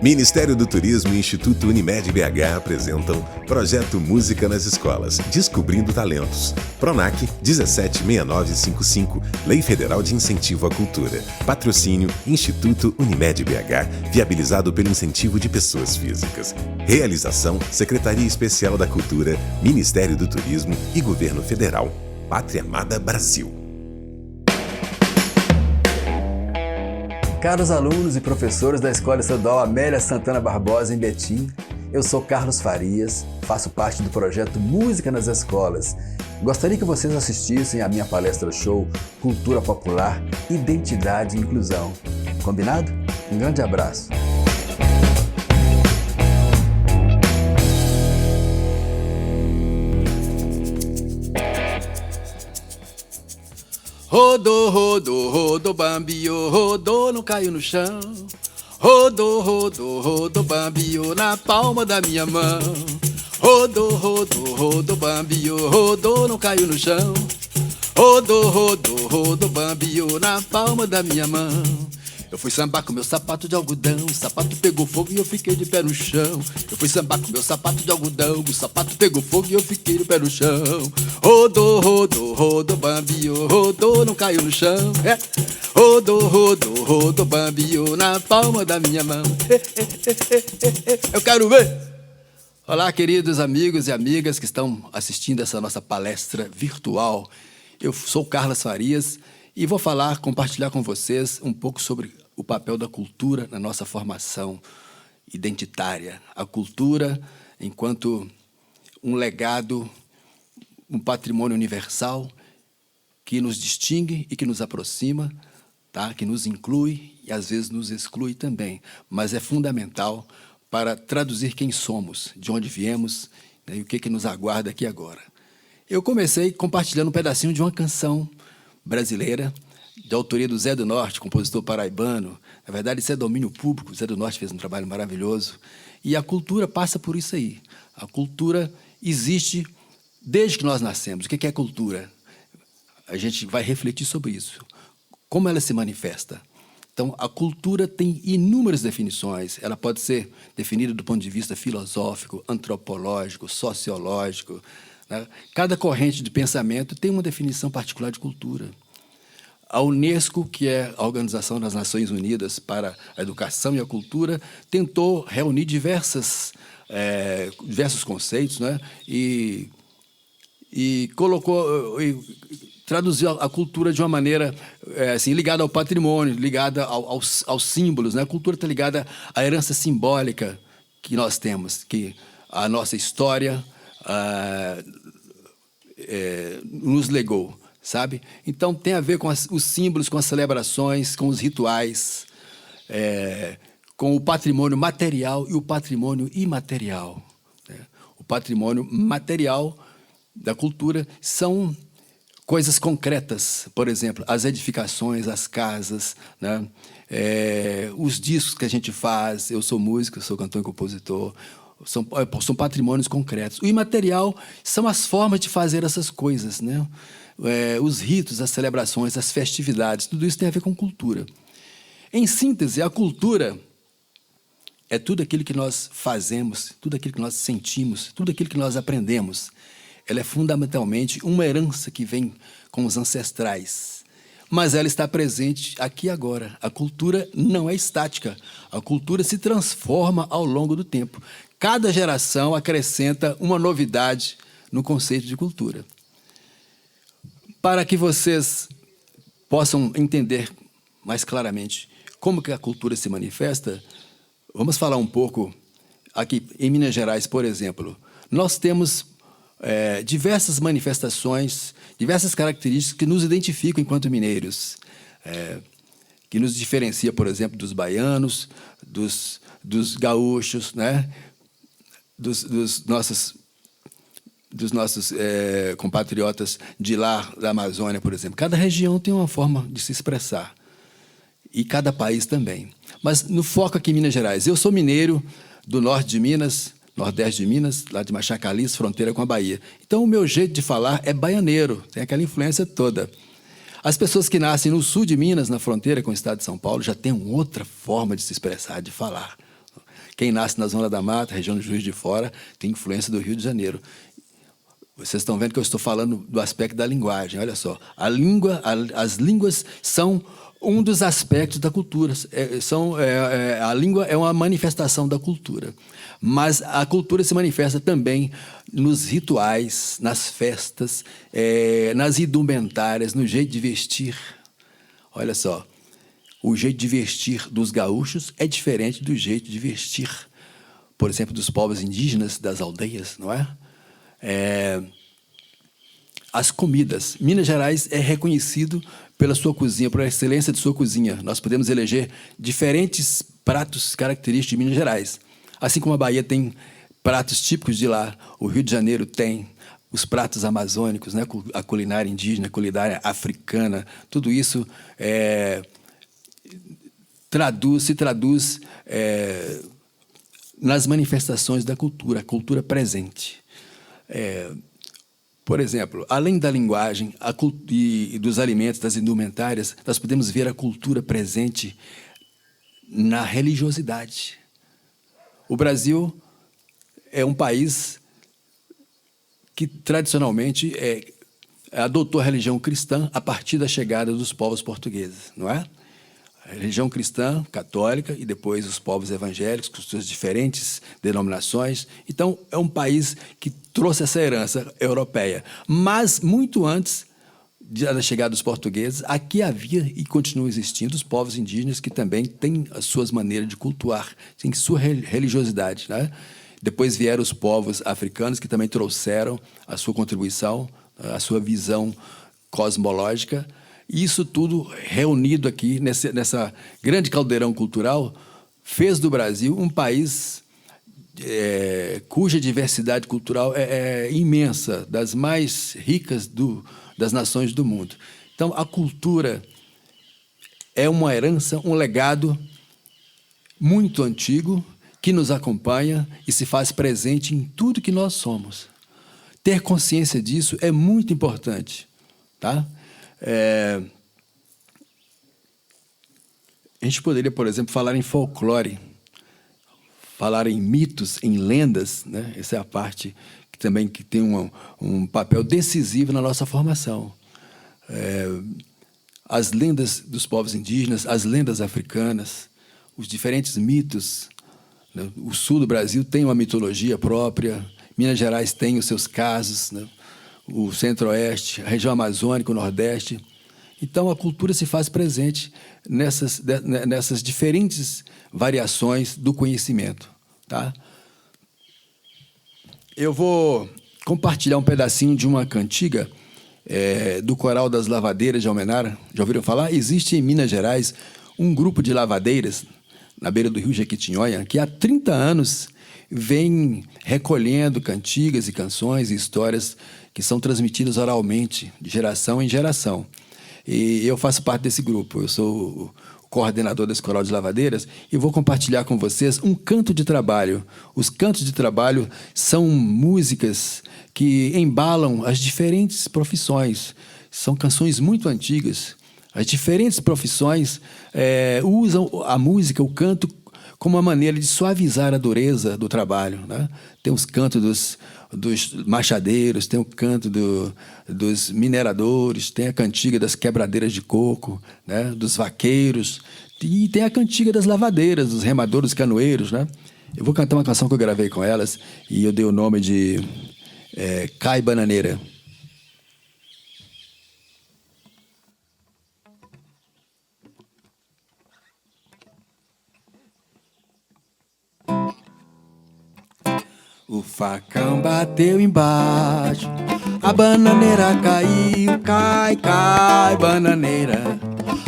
Ministério do Turismo e Instituto Unimed BH apresentam Projeto Música nas Escolas, Descobrindo Talentos. PRONAC 176955, Lei Federal de Incentivo à Cultura. Patrocínio Instituto Unimed BH, viabilizado pelo incentivo de pessoas físicas. Realização Secretaria Especial da Cultura, Ministério do Turismo e Governo Federal. Pátria Amada Brasil. Caros alunos e professores da Escola Estadual Amélia Santana Barbosa, em Betim, eu sou Carlos Farias, faço parte do projeto Música nas Escolas. Gostaria que vocês assistissem à minha palestra show Cultura Popular, Identidade e Inclusão. Combinado? Um grande abraço. Rodou, rodou, rodou, bambiou, rodou, não caiu no chão. Rodou, rodou, rodou, bambiou na palma da minha mão. Rodou, rodou, rodou, bambiou, rodou, não caiu no chão. Rodou, rodou, rodou, bambiou na palma da minha mão. Eu fui sambar com meu sapato de algodão, o sapato pegou fogo e eu fiquei de pé no chão. Eu fui sambar com meu sapato de algodão, o sapato pegou fogo e eu fiquei de pé no chão. Rodou, rodou, rodou, bambiou, rodou, não caiu no chão. Rodou, rodou, rodou, bambiou na palma da minha mão. Eu quero ver! Olá, queridos amigos e amigas que estão assistindo essa nossa palestra virtual. Eu sou Carlos Farias e vou compartilhar com vocês um pouco sobre o papel da cultura na nossa formação identitária. A cultura enquanto um legado, um patrimônio universal que nos distingue e que nos aproxima, tá? Que nos inclui e às vezes nos exclui também, mas é fundamental para traduzir quem somos, de onde viemos, né, e o que nos aguarda aqui agora. Eu comecei compartilhando um pedacinho de uma canção brasileira, de autoria do Zé do Norte, compositor paraibano. Na verdade, isso é domínio público. O Zé do Norte fez um trabalho maravilhoso. E a cultura passa por isso aí. A cultura existe desde que nós nascemos. O que é cultura? A gente vai refletir sobre isso. Como ela se manifesta? Então, a cultura tem inúmeras definições. Ela pode ser definida do ponto de vista filosófico, antropológico, sociológico, né? Cada corrente de pensamento tem uma definição particular de cultura. A Unesco, que é a Organização das Nações Unidas para a Educação e a Cultura, tentou reunir diversos conceitos, né? e traduziu a cultura de uma maneira assim, ligada ao patrimônio, ligada aos símbolos, né? A cultura está ligada à herança simbólica que nós temos, que a nossa história nos legou. Sabe? Então, tem a ver com os símbolos, com as celebrações, com os rituais, com o patrimônio material e o patrimônio imaterial. Né? O patrimônio material da cultura são coisas concretas, por exemplo, as edificações, as casas, né? Os discos que a gente faz. Eu sou músico, eu sou cantor e compositor. São patrimônios concretos. O imaterial são as formas de fazer essas coisas, né? Os ritos, as celebrações, as festividades, tudo isso tem a ver com cultura. Em síntese, a cultura é tudo aquilo que nós fazemos, tudo aquilo que nós sentimos, tudo aquilo que nós aprendemos. Ela é fundamentalmente uma herança que vem com os ancestrais, mas ela está presente aqui e agora. A cultura não é estática, a cultura se transforma ao longo do tempo. Cada geração acrescenta uma novidade no conceito de cultura. Para que vocês possam entender mais claramente como que a cultura se manifesta, vamos falar um pouco aqui em Minas Gerais, por exemplo. Nós temos diversas manifestações, diversas características que nos identificam enquanto mineiros, que nos diferencia, por exemplo, dos baianos, dos gaúchos, né? dos nossos compatriotas de lá, da Amazônia, por exemplo. Cada região tem uma forma de se expressar. E cada país também. Mas no foco aqui em Minas Gerais. Eu sou mineiro do norte de Minas, nordeste de Minas, lá de Machacalice, fronteira com a Bahia. Então, o meu jeito de falar é baianeiro, tem aquela influência toda. As pessoas que nascem no sul de Minas, na fronteira com o estado de São Paulo, já têm outra forma de se expressar, de falar. Quem nasce na Zona da Mata, região do Juiz de Fora, tem influência do Rio de Janeiro. Vocês estão vendo que eu estou falando do aspecto da linguagem. Olha só, as línguas são um dos aspectos da cultura. A língua é uma manifestação da cultura. Mas a cultura se manifesta também nos rituais, nas festas, nas indumentárias, no jeito de vestir. Olha só, o jeito de vestir dos gaúchos é diferente do jeito de vestir, por exemplo, dos povos indígenas, das aldeias, não é? As comidas. Minas Gerais é reconhecido pela sua cozinha, pela excelência de sua cozinha. Nós podemos eleger diferentes pratos característicos de Minas Gerais. Assim como a Bahia tem pratos típicos de lá, o Rio de Janeiro tem os pratos amazônicos, né? A culinária indígena, a culinária africana, tudo isso se traduz nas manifestações da cultura, a cultura presente. Por exemplo, além da linguagem e dos alimentos, das indumentárias, nós podemos ver a cultura presente na religiosidade. O Brasil é um país que, tradicionalmente, adotou a religião cristã a partir da chegada dos povos portugueses, não é? A religião cristã, católica, e depois os povos evangélicos, com suas diferentes denominações. Então, é um país que trouxe essa herança europeia. Mas, muito antes da chegada dos portugueses, aqui havia e continuam existindo os povos indígenas que também têm as suas maneiras de cultuar, têm sua religiosidade, né? Depois vieram os povos africanos que também trouxeram a sua contribuição, a sua visão cosmológica. E isso tudo reunido aqui nessa grande caldeirão cultural fez do Brasil um país cuja diversidade cultural é imensa, das mais ricas das nações do mundo. Então, a cultura é uma herança, um legado muito antigo que nos acompanha e se faz presente em tudo que nós somos. Ter consciência disso é muito importante, tá? A gente poderia, por exemplo, falar em folclore, falar em mitos, em lendas, né? Essa é a parte que também tem um papel decisivo na nossa formação. As lendas dos povos indígenas, as lendas africanas, os diferentes mitos, né? O sul do Brasil tem uma mitologia própria, Minas Gerais tem os seus casos, né? O centro-oeste, a região amazônica, o nordeste. Então, a cultura se faz presente nessas diferentes variações do conhecimento, tá? Eu vou compartilhar um pedacinho de uma cantiga do Coral das Lavadeiras de Almenara. Já ouviram falar? Existe em Minas Gerais um grupo de lavadeiras na beira do rio Jequitinhonha que há 30 anos vem recolhendo cantigas e canções e histórias que são transmitidas oralmente, de geração em geração. E eu faço parte desse grupo, eu sou o coordenador desse Coral de Lavadeiras e vou compartilhar com vocês um canto de trabalho. Os cantos de trabalho são músicas que embalam as diferentes profissões, são canções muito antigas. As diferentes profissões usam a música, o canto, como uma maneira de suavizar a dureza do trabalho, né? Tem os cantos dos machadeiros, tem o canto dos mineradores, tem a cantiga das quebradeiras de coco, né? Dos vaqueiros, e tem a cantiga das lavadeiras, dos remadores, dos canoeiros, né? Eu vou cantar uma canção que eu gravei com elas e eu dei o nome de Cai Bananeira. O facão bateu embaixo, a bananeira caiu, cai, cai, bananeira.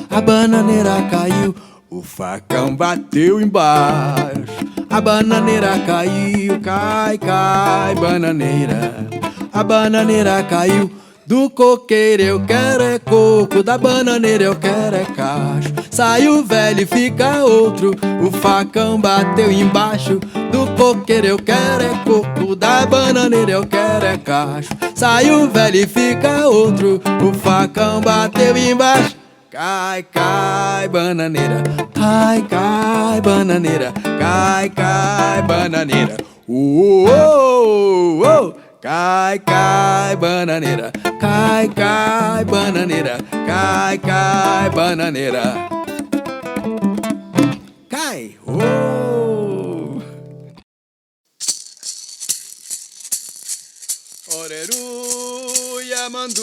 A bananeira caiu, o facão bateu embaixo, a bananeira caiu, cai, cai, bananeira. A bananeira caiu, do coqueiro eu quero é coco, da bananeira eu quero é cacho. Sai o velho e fica outro, o facão bateu embaixo. Do coqueiro eu quero é coco, da bananeira eu quero é cacho. Sai o velho e fica outro, o facão bateu embaixo. Cai, cai, bananeira, cai, cai, cai, bananeira, cai, cai, bananeira. Oh, oh, oh. Cai, cai, bananeira, cai, cai, bananeira, cai, cai, bananeira. Cai, oh. Oreru, Yamandu,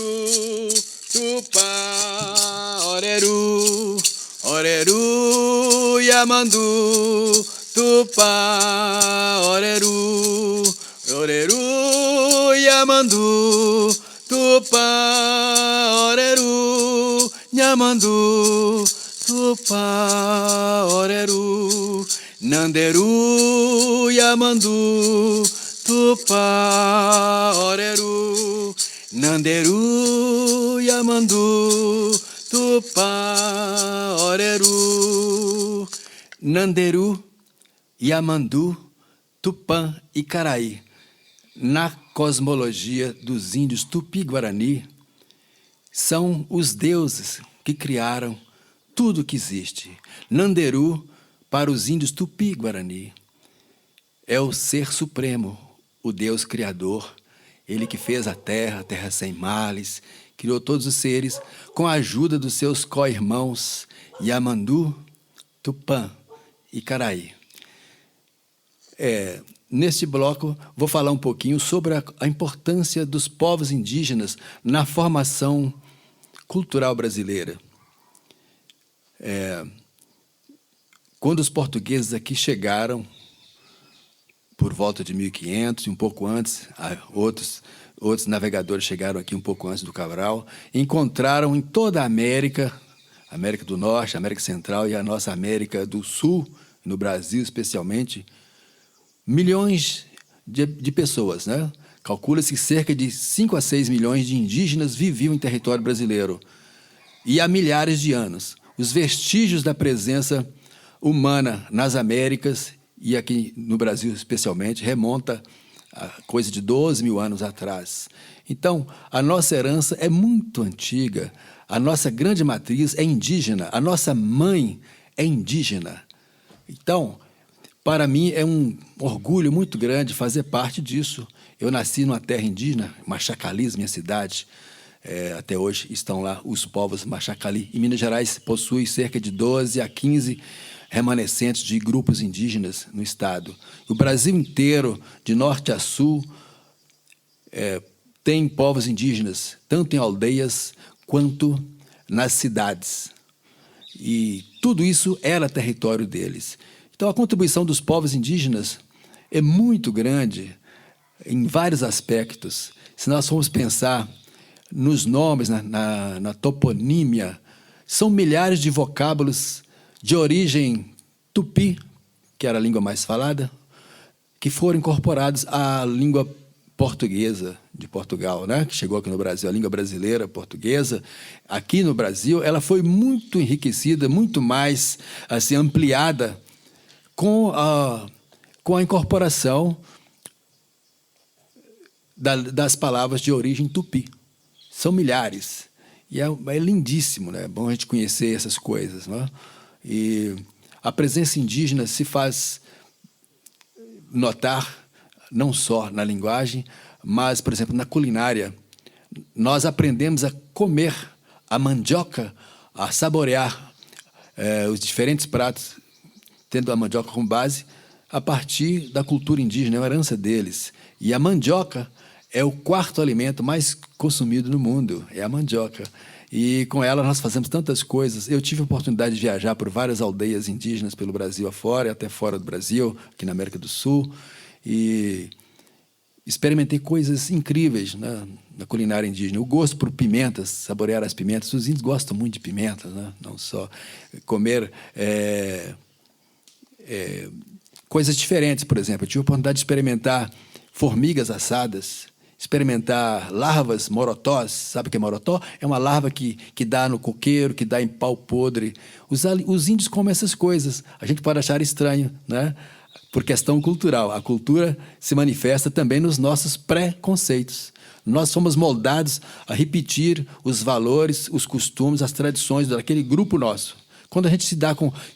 Tupã, oreru, oreru, Yamandu, Tupã, oreru, oreru, Yamandu, Tupã, oreru, Yamandu, Tupã, oreru, Nanderu, Yamandu, Tupã, oreru, Nanderu, Yamandu, Tupã, oreru, Nanderu, Yamandu, Tupã e Caraí. Na cosmologia dos índios Tupi-Guarani, são os deuses que criaram tudo que existe. Nanderu, para os índios Tupi-Guarani, é o ser supremo, o Deus criador, ele que fez a terra sem males, criou todos os seres com a ajuda dos seus co-irmãos Yamandu, Tupã e Caraí. Neste bloco, vou falar um pouquinho sobre a importância dos povos indígenas na formação cultural brasileira. Quando os portugueses aqui chegaram, por volta de 1500 e um pouco antes, outros navegadores chegaram aqui um pouco antes do Cabral, encontraram em toda a América, América do Norte, América Central e a nossa América do Sul, no Brasil especialmente, milhões de pessoas, né? Calcula-se que cerca de 5 a 6 milhões de indígenas viviam em território brasileiro. E há milhares de anos, os vestígios da presença humana nas Américas e aqui no Brasil especialmente, remonta a coisa de 12 mil anos atrás. Então, a nossa herança é muito antiga, a nossa grande matriz é indígena, a nossa mãe é indígena. Então, para mim é um orgulho muito grande fazer parte disso. Eu nasci numa terra indígena, Machacalis, minha cidade. Até hoje estão lá os povos Machacali. Em Minas Gerais possui cerca de 12 a 15 remanescentes de grupos indígenas no estado. O Brasil inteiro, de norte a sul, tem povos indígenas, tanto em aldeias quanto nas cidades. E tudo isso era território deles. Então, a contribuição dos povos indígenas é muito grande em vários aspectos. Se nós formos pensar nos nomes, na toponímia, são milhares de vocábulos de origem tupi, que era a língua mais falada, que foram incorporados à língua portuguesa de Portugal, né? Que chegou aqui no Brasil, a língua brasileira portuguesa. Aqui no Brasil, ela foi muito enriquecida, muito mais assim, ampliada com a incorporação das palavras de origem tupi. São milhares. E é lindíssimo, né? É bom a gente conhecer essas coisas, né? E a presença indígena se faz notar não só na linguagem, mas, por exemplo, na culinária. Nós aprendemos a comer a mandioca, a saborear os diferentes pratos, tendo a mandioca como base, a partir da cultura indígena, é uma herança deles. E a mandioca é o quarto alimento mais consumido no mundo, é a mandioca. E com ela nós fazemos tantas coisas. Eu tive a oportunidade de viajar por várias aldeias indígenas pelo Brasil afora, e até fora do Brasil, aqui na América do Sul, e experimentei coisas incríveis, né, na culinária indígena. O gosto por pimentas, saborear as pimentas. Os índios gostam muito de pimentas, né? Não só comer coisas diferentes, por exemplo. Eu tive a oportunidade de experimentar formigas assadas, experimentar larvas morotós. Sabe o que é morotó? É uma larva que dá no coqueiro, que dá em pau podre. Os índios comem essas coisas. A gente pode achar estranho, né? Por questão cultural. A cultura se manifesta também nos nossos pré-conceitos. Nós somos moldados a repetir os valores, os costumes, as tradições daquele grupo nosso. Quando a gente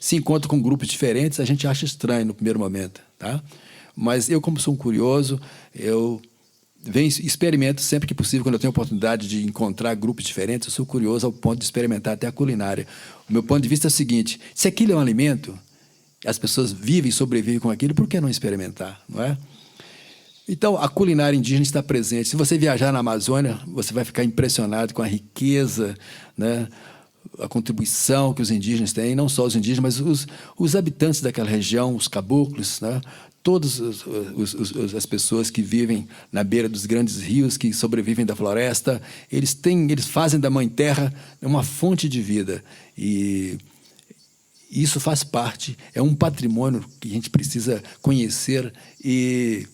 se encontra com grupos diferentes, a gente acha estranho no primeiro momento, tá? Mas eu, como sou um curioso, eu experimento sempre que possível, quando eu tenho a oportunidade de encontrar grupos diferentes, eu sou curioso ao ponto de experimentar até a culinária. O meu ponto de vista é o seguinte: se aquilo é um alimento, as pessoas vivem e sobrevivem com aquilo, por que não experimentar, não é? Então, a culinária indígena está presente. Se você viajar na Amazônia, você vai ficar impressionado com a riqueza, né, a contribuição que os indígenas têm, não só os indígenas, mas os habitantes daquela região, os caboclos, né, todas as pessoas que vivem na beira dos grandes rios, que sobrevivem da floresta, eles fazem da Mãe Terra uma fonte de vida. E isso faz parte, é um patrimônio que a gente precisa conhecer e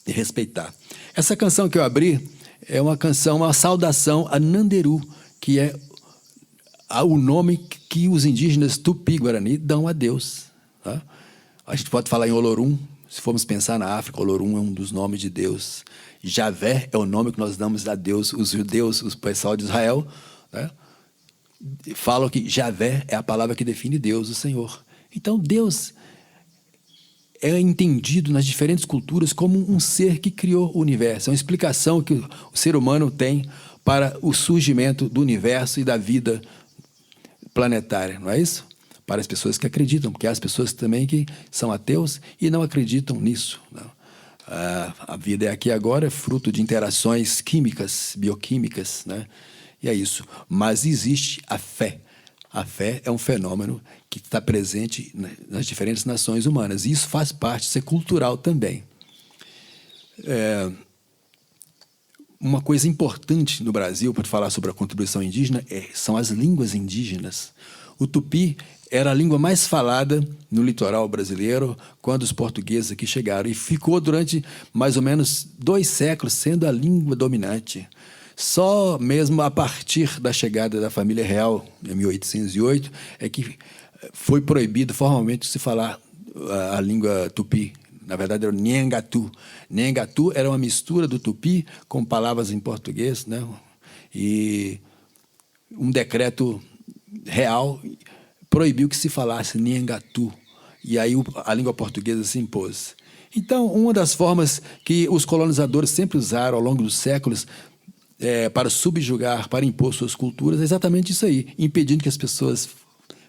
respeitar. Essa canção que eu abri é uma canção, uma saudação a Nanderu, que é o nome que os indígenas Tupi-Guarani dão a Deus. Tá? A gente pode falar em Olorum. Se formos pensar na África, Olorum é um dos nomes de Deus. Javé é o nome que nós damos a Deus. Os judeus, o pessoal de Israel, né, falam que Javé é a palavra que define Deus, o Senhor. Então, Deus é entendido nas diferentes culturas como um ser que criou o universo. É uma explicação que o ser humano tem para o surgimento do universo e da vida planetária, não é isso? Para as pessoas que acreditam, porque há as pessoas também que são ateus e não acreditam nisso. Não. A vida é aqui agora, é fruto de interações químicas, bioquímicas, né? E é isso. Mas existe a fé. A fé é um fenômeno que está presente nas diferentes nações humanas. E isso faz parte, isso é cultural também. Uma coisa importante no Brasil, para falar sobre a contribuição indígena, são as línguas indígenas. O tupi era a língua mais falada no litoral brasileiro quando os portugueses aqui chegaram. E ficou durante mais ou menos 2 séculos sendo a língua dominante. Só mesmo a partir da chegada da família real, em 1808, é que foi proibido formalmente se falar a língua tupi. Na verdade, era o Nhengatu. Nhengatu era uma mistura do tupi com palavras em português, né? E um decreto real proibiu que se falasse Nhengatu. E aí a língua portuguesa se impôs. Então, uma das formas que os colonizadores sempre usaram ao longo dos séculos para subjugar, para impor suas culturas, é exatamente isso aí, impedindo que as pessoas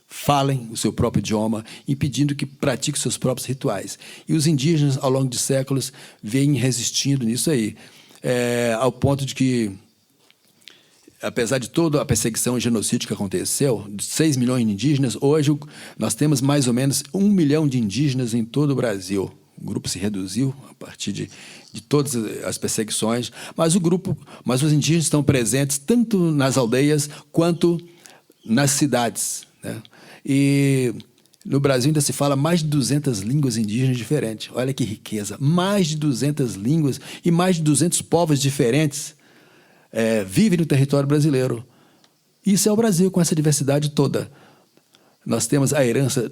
falem o seu próprio idioma, impedindo que pratiquem seus próprios rituais. E os indígenas, ao longo de séculos, vêm resistindo nisso aí, ao ponto de que, apesar de toda a perseguição e genocídio que aconteceu, de 6 milhões de indígenas, hoje nós temos mais ou menos 1 milhão de indígenas em todo o Brasil. O grupo se reduziu a partir de todas as perseguições, mas os indígenas estão presentes tanto nas aldeias quanto nas cidades, né? E no Brasil ainda se fala mais de 200 línguas indígenas diferentes. Olha que riqueza! Mais de 200 línguas e mais de 200 povos diferentes vivem no território brasileiro. Isso é o Brasil, com essa diversidade toda. Nós temos a herança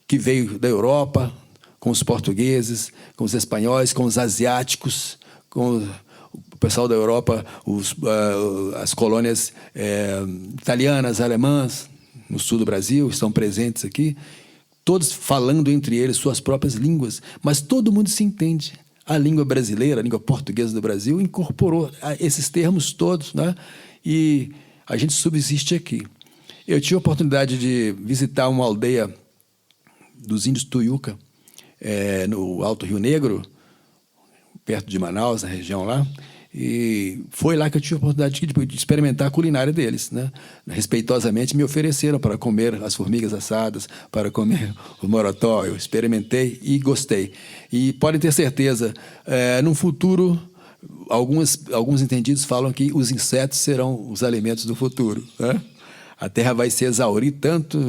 que veio da Europa, com os portugueses, com os espanhóis, com os asiáticos, com o pessoal da Europa, as colônias italianas, alemãs, no sul do Brasil, estão presentes aqui, todos falando entre eles suas próprias línguas, mas todo mundo se entende. A língua brasileira, a língua portuguesa do Brasil, incorporou esses termos todos, né? E a gente subsiste aqui. Eu tive a oportunidade de visitar uma aldeia dos índios Tuiuca, no Alto Rio Negro, perto de Manaus, na região lá, e foi lá que eu tive a oportunidade de experimentar a culinária deles, né? Respeitosamente me ofereceram para comer as formigas assadas, para comer o morotó. Eu experimentei e gostei. E podem ter certeza, no futuro, alguns entendidos falam que os insetos serão os alimentos do futuro, né? A terra vai se exaurir tanto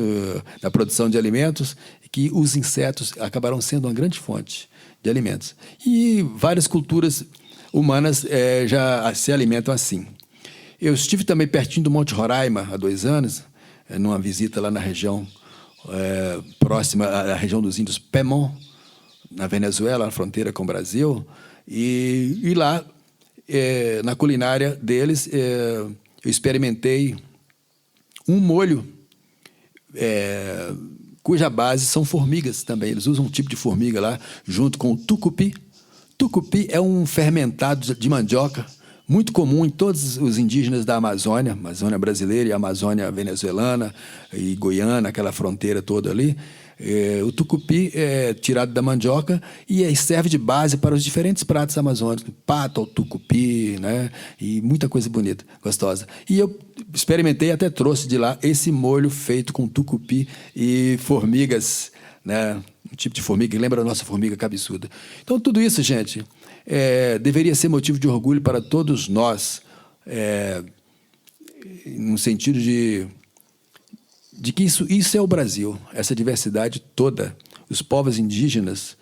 na produção de alimentos que os insetos acabarão sendo uma grande fonte de alimentos. E várias culturas humanas já se alimentam assim. Eu estive também pertinho do Monte Roraima há 2 anos, numa visita lá na região próxima à região dos índios Pemon, na Venezuela, na fronteira com o Brasil. E lá, na culinária deles, eu experimentei um molho cuja base são formigas também. Eles usam um tipo de formiga lá, junto com o tucupi. Tucupi é um fermentado de mandioca, muito comum em todos os indígenas da Amazônia, Amazônia brasileira e Amazônia venezuelana e Goiânia, aquela fronteira toda ali. O tucupi é tirado da mandioca e serve de base para os diferentes pratos amazônicos, pato ao tucupi, né? E muita coisa bonita, gostosa. E eu experimentei, até trouxe de lá esse molho feito com tucupi e formigas, né? Um tipo de formiga que lembra a nossa formiga cabeçuda. Então, tudo isso, gente, deveria ser motivo de orgulho para todos nós, no sentido de que isso é o Brasil, essa diversidade toda. Os povos indígenas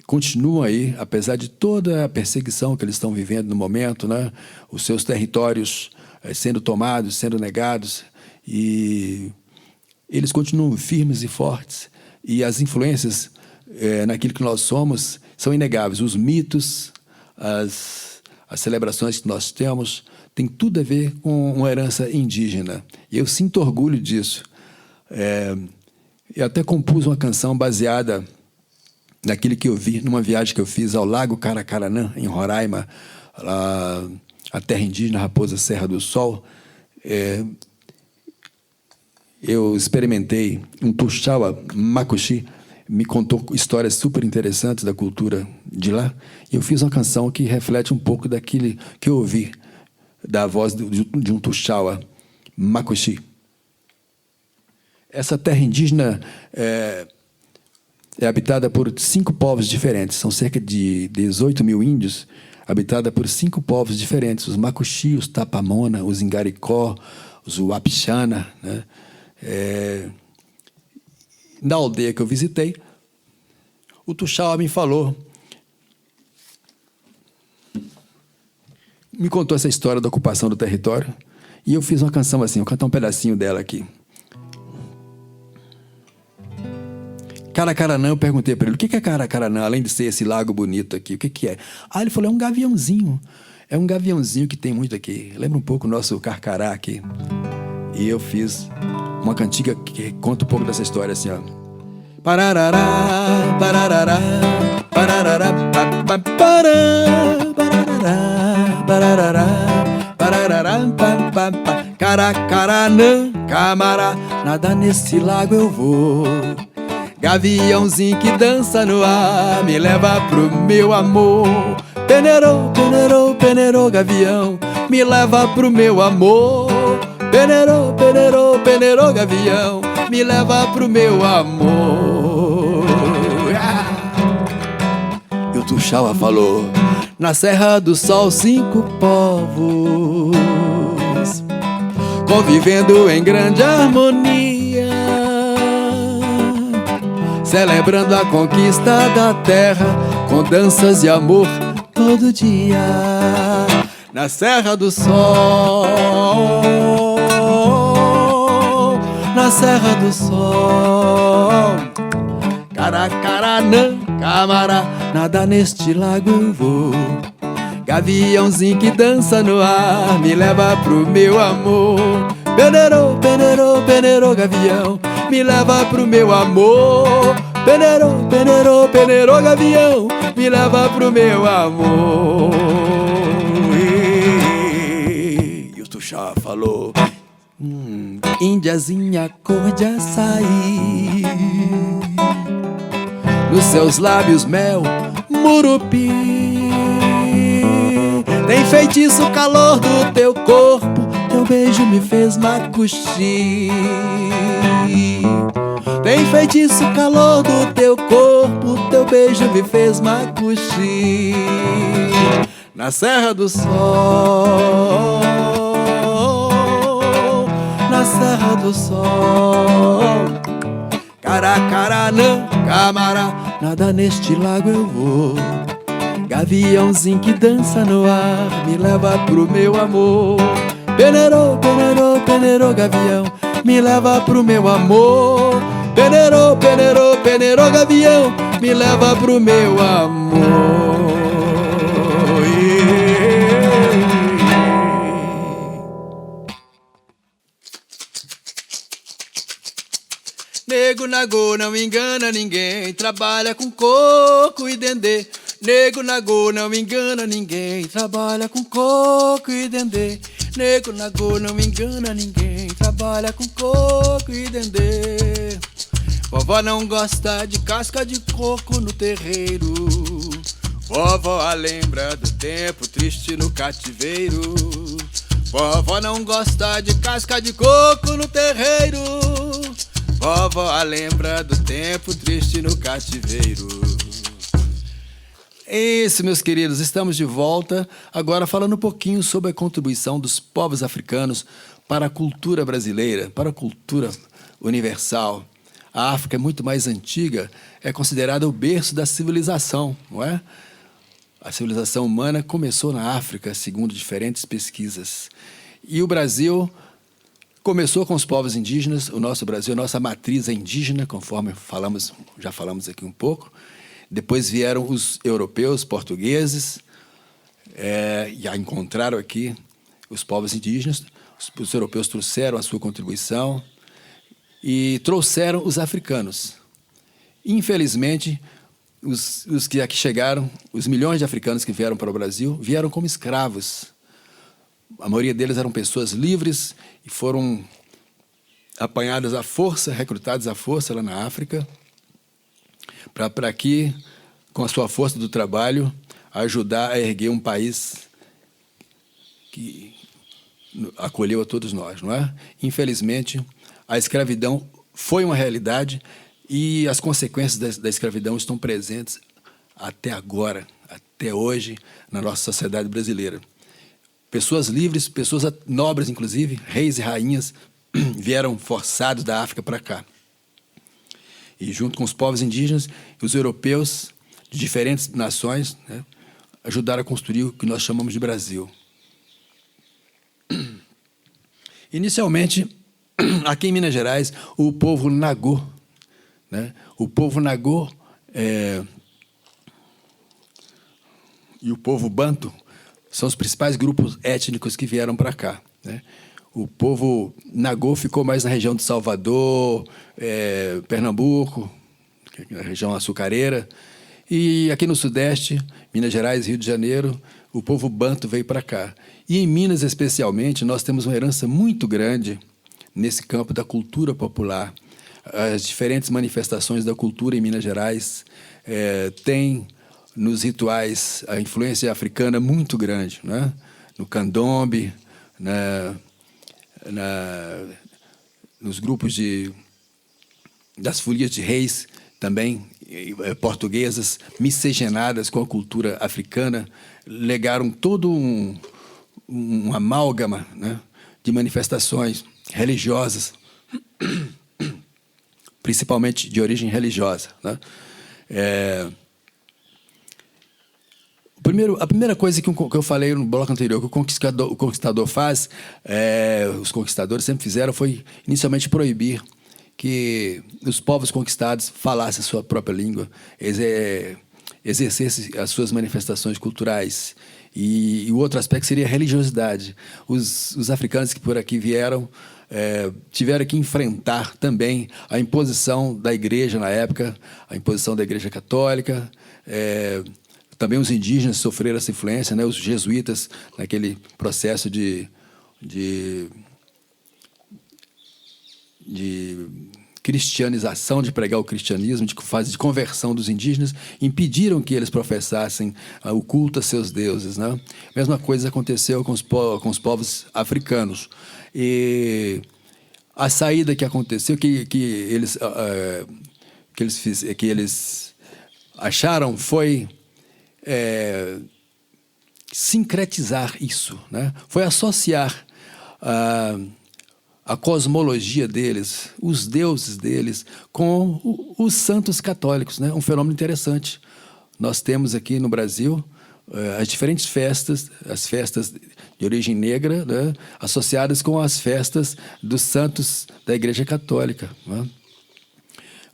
continuam aí, apesar de toda a perseguição que eles estão vivendo no momento, né? Os seus territórios sendo tomados, sendo negados, e eles continuam firmes e fortes. E as influências naquilo que nós somos são inegáveis. Os mitos, as celebrações que nós temos, tem tudo a ver com uma herança indígena. E eu sinto orgulho disso. Eu até compus uma canção baseada naquilo que eu vi numa viagem que eu fiz ao Lago Caracaranã, em Roraima, a terra indígena Raposa Serra do Sol. Eu experimentei um Tuxaua Macuxi, me contou histórias super interessantes da cultura de lá, e eu fiz uma canção que reflete um pouco daquilo que eu ouvi da voz de um Tuxaua Macuxi. Essa terra indígena é habitada por 5 povos diferentes. São cerca de 18 mil índios, habitada por 5 povos diferentes. Os Macuxi, os Tapamona, os Ingaricó, os Uapixana, né? Na aldeia que eu visitei, o Tuxaua me falou, me contou essa história da ocupação do território, e eu fiz uma canção assim, vou cantar um pedacinho dela aqui. Caracaranã, eu perguntei para ele, o que é Caracaranã, além de ser esse lago bonito aqui, o que é? Ele falou, é um gaviãozinho. É um gaviãozinho que tem muito aqui. Lembra um pouco o nosso carcará aqui. E eu fiz uma cantiga que conta um pouco dessa história, assim, ó. Pararará, pararará, pararará, pararará, pararará, pararará, Caracaranã, camará, nada nesse lago eu vou. Gaviãozinho que dança no ar, me leva pro meu amor. Peneirou, peneirou, peneirou, gavião, me leva pro meu amor. Peneirou, peneirou, peneirou, gavião, me leva pro meu amor. E o Tuxaua falou, na Serra do Sol 5 povos, convivendo em grande harmonia, celebrando a conquista da terra, com danças e amor todo dia. Na Serra do Sol, na Serra do Sol, Caracaranã, camará, nada neste lago eu vou. Gaviãozinho que dança no ar, me leva pro meu amor. Peneirou, peneirou, peneirou, gavião, me leva pro meu amor. Peneirou, peneirou, peneirou, gavião, me leva pro meu amor. E o Tuxaua falou, índiazinha cor de açaí, nos seus lábios mel, murupi. Tem feitiço o calor do teu corpo, teu beijo me fez macuxi. Tem feitiço o calor do teu corpo, teu beijo me fez macuxi. Na Serra do Sol, na Serra do Sol, Caracaranã, camará, nada neste lago eu vou. Gaviãozinho que dança no ar, me leva pro meu amor. Peneirou, peneirou, peneirou, gavião, me leva pro meu amor. Peneirou, peneirou, peneirou, gavião, me leva pro meu amor. nagô não engana ninguém, trabalha com coco e dendê. Nego nagô não engana ninguém, trabalha com coco e dendê. Nego nagô não engana ninguém, trabalha com coco e dendê. Vovó não gosta de casca de coco no terreiro. Vovó lembra do tempo triste no cativeiro. Vovó não gosta de casca de coco no terreiro. Vovó lembra do tempo triste no cativeiro. É isso, meus queridos, estamos de volta, agora falando um pouquinho sobre a contribuição dos povos africanos para a cultura brasileira, para a cultura universal. A África é muito mais antiga, é considerada o berço da civilização, não é? A civilização humana começou na África, segundo diferentes pesquisas. E o Brasil começou com os povos indígenas. O nosso Brasil, a nossa matriz é indígena, conforme já falamos aqui um pouco. Depois vieram os europeus, portugueses, e encontraram aqui os povos indígenas. Os europeus trouxeram a sua contribuição e trouxeram os africanos. Infelizmente, os que aqui chegaram, os milhões de africanos que vieram para o Brasil, vieram como escravos. A maioria deles eram pessoas livres e foram apanhados à força, recrutados à força lá na África, para aqui, com a sua força do trabalho, ajudar a erguer um país que acolheu a todos nós, não é? Infelizmente, a escravidão foi uma realidade e as consequências da escravidão estão presentes até agora, até hoje, na nossa sociedade brasileira. Pessoas livres, pessoas nobres, inclusive, reis e rainhas, vieram forçados da África para cá. E junto com os povos indígenas, os europeus de diferentes nações, né, ajudaram a construir o que nós chamamos de Brasil. Inicialmente, aqui em Minas Gerais, o povo nagô, né, o povo nagô e o povo banto são os principais grupos étnicos que vieram para cá, né? O povo nagô ficou mais na região de Salvador, Pernambuco, na região açucareira. E aqui no Sudeste, Minas Gerais, Rio de Janeiro, o povo banto veio para cá. E em Minas, especialmente, nós temos uma herança muito grande nesse campo da cultura popular. As diferentes manifestações da cultura em Minas Gerais têm nos rituais a influência africana muito grande, né? No candombe, nos grupos das folias de reis, também portuguesas, miscigenadas com a cultura africana, legaram todo um amálgama, né, de manifestações religiosas, principalmente de origem religiosa, né? A primeira coisa que eu falei no bloco anterior, que o conquistador faz, os conquistadores sempre fizeram, foi inicialmente proibir que os povos conquistados falassem a sua própria língua, exercessem as suas manifestações culturais. E o outro aspecto seria a religiosidade. Os africanos que por aqui vieram tiveram que enfrentar também a imposição da igreja na época, a imposição da igreja católica. Também os indígenas sofreram essa influência, né? Os jesuítas, naquele processo de cristianização, de pregar o cristianismo, de fase de conversão dos indígenas, impediram que eles professassem o culto a seus deuses, né? Mesma coisa aconteceu com os povos africanos. E a saída que aconteceu, que eles acharam foi sincretizar isso, né? Foi associar a cosmologia deles, os deuses deles, com os santos católicos, né? Um fenômeno interessante. Nós temos aqui no Brasil as diferentes festas, as festas de origem negra, né, associadas com as festas dos santos da Igreja Católica, né?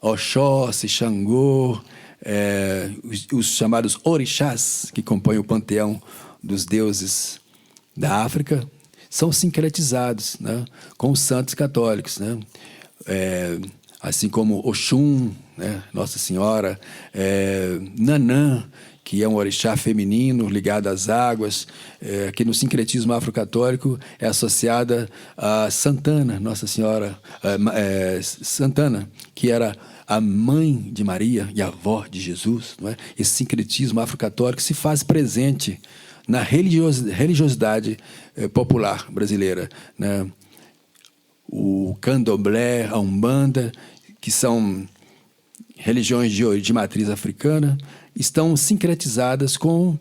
Oxóssi, Xangô, os chamados orixás, que compõem o panteão dos deuses da África, são sincretizados, né, com os santos católicos, né? assim como Oxum, né, Nossa Senhora, Nanã, que é um orixá feminino ligado às águas, que no sincretismo afrocatólico é associada a Santana, Nossa Senhora, Santana, que era a mãe de Maria e a avó de Jesus. Não é? Esse sincretismo afrocatólico se faz presente na religiosidade popular brasileira, né? O candomblé, a umbanda, que são religiões de matriz africana, estão sincretizadas com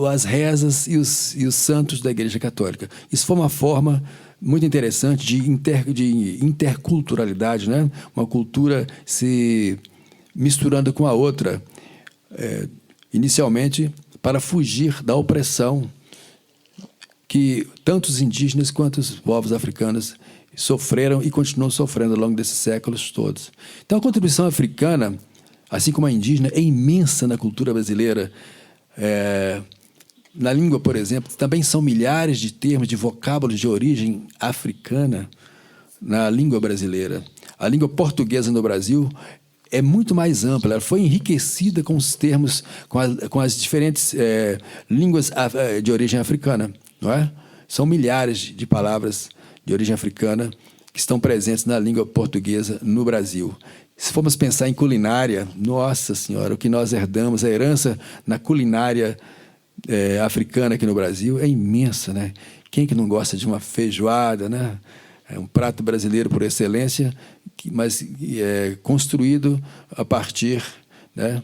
as rezas e os santos da Igreja Católica. Isso foi uma forma muito interessante de interculturalidade, né? Uma cultura se misturando com a outra, inicialmente para fugir da opressão que tanto os indígenas quanto os povos africanos sofreram e continuam sofrendo ao longo desses séculos todos. Então, a contribuição africana, assim como a indígena, é imensa na cultura brasileira. Na língua, por exemplo, também são milhares de termos, de vocábulos de origem africana na língua brasileira. A língua portuguesa no Brasil é muito mais ampla, ela foi enriquecida com os termos, com as diferentes línguas de origem africana, não é? São milhares de palavras de origem africana que estão presentes na língua portuguesa no Brasil. Se formos pensar em culinária, nossa senhora, o que nós herdamos, a herança na culinária africana aqui no Brasil é imensa, né? Quem que não gosta de uma feijoada, né? É um prato brasileiro por excelência, mas é construído a partir, né,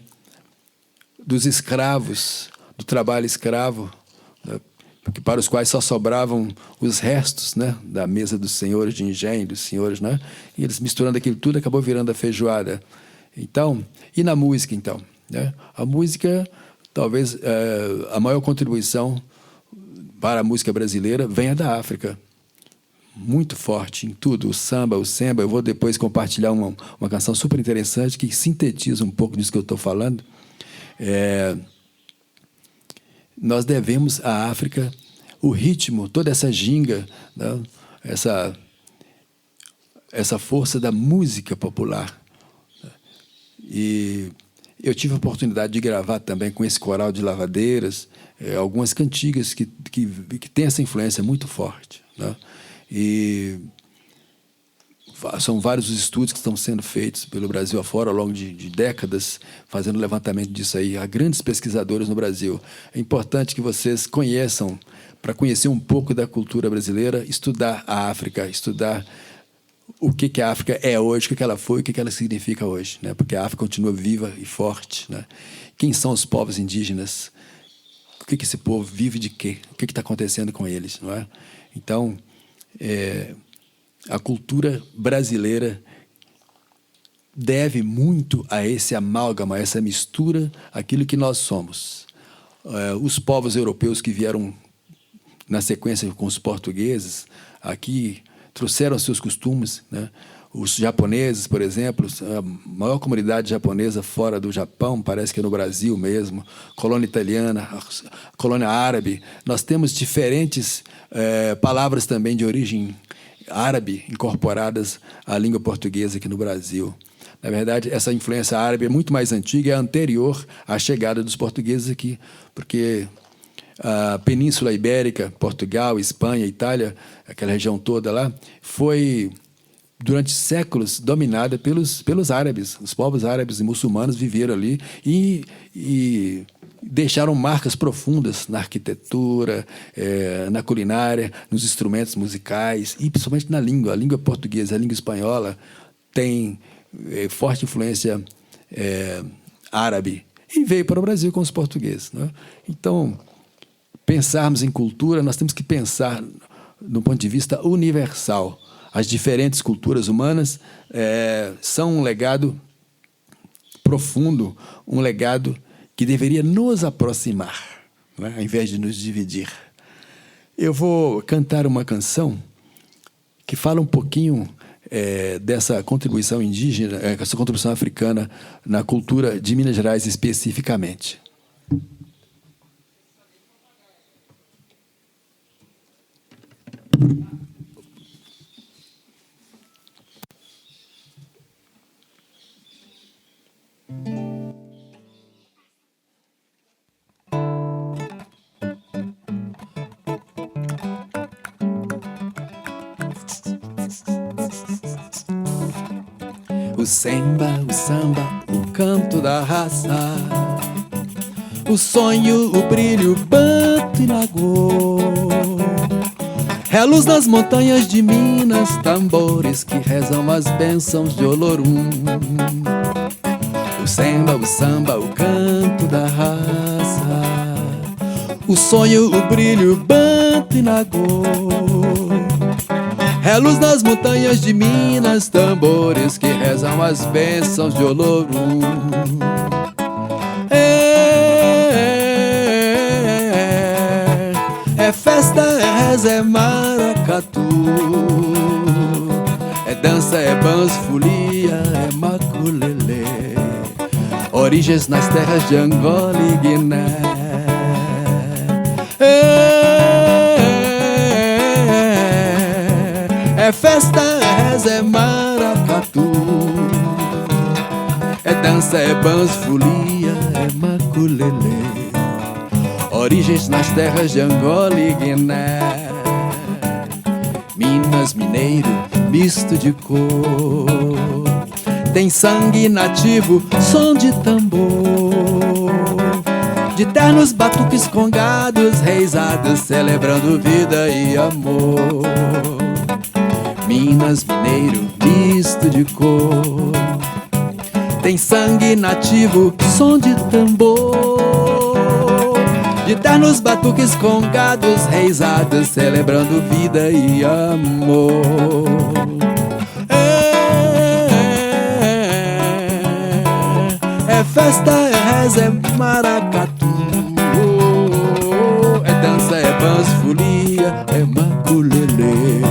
dos escravos, do trabalho escravo, né, para os quais só sobravam os restos, né, da mesa dos senhores de engenho, dos senhores, né? E eles misturando aquilo tudo acabou virando a feijoada. Então, e na música, então, né? A música, talvez a maior contribuição para a música brasileira venha da África. Muito forte em tudo, o samba, o semba. Eu vou depois compartilhar uma canção super interessante que sintetiza um pouco disso que eu estou falando. Nós devemos à África o ritmo, toda essa ginga, né? essa força da música popular. E eu tive a oportunidade de gravar também com esse coral de lavadeiras algumas cantigas que têm essa influência muito forte, né? E são vários os estudos que estão sendo feitos pelo Brasil afora ao longo de décadas, fazendo levantamento disso aí. Há grandes pesquisadores no Brasil. É importante que vocês conheçam, para conhecer um pouco da cultura brasileira, estudar a África, estudar o que a África é hoje, o que ela foi, o que ela significa hoje, né? Porque a África continua viva e forte, né? Quem são os povos indígenas? O que esse povo vive de quê? O que está acontecendo com eles, não é? Então, a cultura brasileira deve muito a esse amálgama, a essa mistura, aquilo que nós somos. Os povos europeus que vieram na sequência com os portugueses, aqui trouxeram seus costumes, né? Os japoneses, por exemplo, a maior comunidade japonesa fora do Japão, parece que é no Brasil mesmo, colônia italiana, colônia árabe. Nós temos diferentes palavras também de origem árabe incorporadas à língua portuguesa aqui no Brasil. Na verdade, essa influência árabe é muito mais antiga, é anterior à chegada dos portugueses aqui, porque a Península Ibérica, Portugal, Espanha, Itália, aquela região toda lá, foi durante séculos dominada pelos árabes. Os povos árabes e muçulmanos viveram ali e deixaram marcas profundas na arquitetura, na culinária, nos instrumentos musicais e principalmente na língua. A língua portuguesa, a língua espanhola tem forte influência árabe e veio para o Brasil com os portugueses, né? Então, pensarmos em cultura, nós temos que pensar do ponto de vista universal. As diferentes culturas humanas são um legado profundo, um legado que deveria nos aproximar, né, ao invés de nos dividir. Eu vou cantar uma canção que fala um pouquinho dessa contribuição indígena, essa contribuição africana na cultura de Minas Gerais especificamente. O samba, o samba, o canto da raça, o sonho, o brilho, banto e nagô. É a luz das montanhas de Minas, tambores que rezam as bênçãos de Olorum. O samba, o canto da raça, o sonho, o brilho, banto e nagô. É a luz das montanhas de Minas, tambores que rezam as bênçãos de Olorum. É festa, é reza, é maracatu, é dança, é banzo, folia, é maculelê. Origens nas terras de Angola e Guiné. É festa, é reza, é maracatu, é dança, é banzo, folia, é maculelê. Origens nas terras de Angola e Guiné. Minas, mineiro, misto de cor, tem sangue nativo, som de tambor, de ternos batuques congados, reisados, celebrando vida e amor. Minas, mineiro, misto de cor, tem sangue nativo, som de tambor, de ternos batuques congados, reisados, celebrando vida e amor. É festa, é reza, é maracatu, é dança, é banzo, folia, é maculelê.